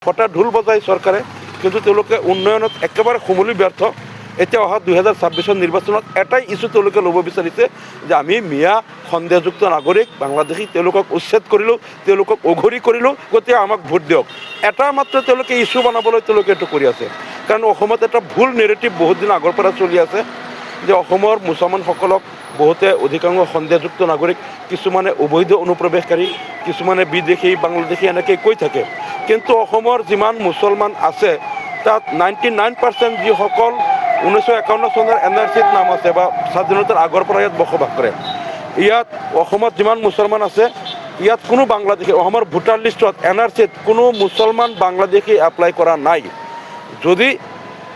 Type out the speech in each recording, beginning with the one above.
ফটা ঢোল বজায় চৰকাৰে, কিন্তু তেওঁলোকে উন্নয়নত একেবাৰে সমূলি ব্যৰ্থ। এতিয়া অহা 2026 নিৰ্বাচনত এটাই ইছ্যু তেওঁলোকে ল'ব বিচাৰিছে যে আমি মিয়া সন্দেহযুক্ত নাগৰিক বাংলাদেশী, তেওঁলোকক উচ্ছেদ কৰিলোঁ, তেওঁলোকক অঘৰী কৰিলোঁ, গতিকে আমাক ভোট দিয়ক। এটা মাত্ৰ তেওঁলোকে ইছ্যু বনাবলৈ তেওঁলোকে এইটো কৰি আছে। কাৰণ অসমত এটা ভুল নেৰেটিভ বহুত দিন আগৰ পৰা চলি আছে যে অসমৰ মুছলমানসকলক বহুতে অধিকাংশ সন্দেহযুক্ত নাগৰিক, কিছুমানে অবৈধ অনুপ্ৰৱেশকাৰী, কিছুমানে বিদেশী, বাংলাদেশী এনেকৈ কৈ থাকে। কিন্তু অসমৰ যিমান মুছলমান আছে তাত 99% যিসকল 1951 চনৰ NRCত নাম আছে বা স্বাধীনতাৰ আগৰ পৰা ইয়াত বসবাস কৰে। ইয়াত অসমত যিমান মুছলমান আছে ইয়াত কোনো বাংলাদেশী, অসমৰ ভোটাৰ লিষ্টত NRCত কোনো মুছলমান বাংলাদেশী এপ্লাই কৰা নাই। যদি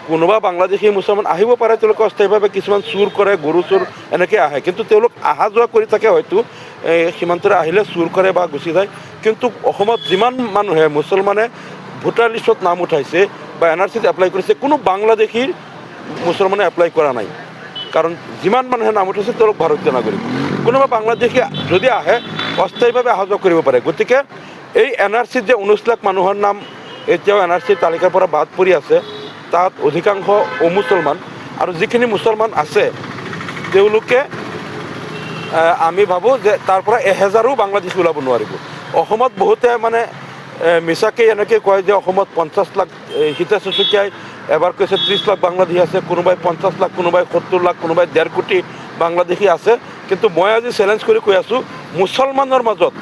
কোনোবা বাংলাদেশী মুছলমান আহিব পাৰে, তেওঁলোকে অস্থায়ীভাৱে কিছুমান চুৰ কৰে, গৰু চুৰ এনেকৈ আহে, কিন্তু তেওঁলোক অহা যোৱা কৰি থাকে, হয়তো সীমান্তৰে আহিলে চুৰ কৰে বা গুচি যায়। কিন্তু অসমত যিমান মানুহে মুছলমানে ভোটাৰ লিষ্টত নাম উঠাইছে বা NRCত এপ্লাই কৰিছে, কোনো বাংলাদেশীৰ মুছলমানে এপ্লাই কৰা নাই। কাৰণ যিমান মানুহে নাম উঠাইছে তেওঁলোক ভাৰতীয় নাগৰিক। কোনোবা বাংলাদেশী যদি আহে অস্থায়ীভাৱে অহা যোৱা কৰিব পাৰে। গতিকে এই NRCত যে 19 লাখ মানুহৰ নাম এতিয়াও NRCৰ তালিকাৰ পৰা বাদ পৰি আছে, তাত অধিকাংশ অমুছলমান, আৰু যিখিনি মুছলমান আছে তেওঁলোকে আমি ভাবোঁ যে তাৰ পৰা 1000ও বাংলাদেশী ওলাব নোৱাৰিব। অসমত বহুতে মানে মিছাকৈ এনেকৈ কয় যে অসমত 50 লাখ, হিতেশ্বৰ শইকীয়াই এবাৰ কৈছে 30 লাখ বাংলাদেশী আছে, কোনোবাই 50 লাখ, কোনোবাই 70 লাখ, কোনোবাই 1.5 কোটি বাংলাদেশী আছে। কিন্তু মই আজি চেলেঞ্জ কৰি কৈ আছোঁ, মুছলমানৰ মাজত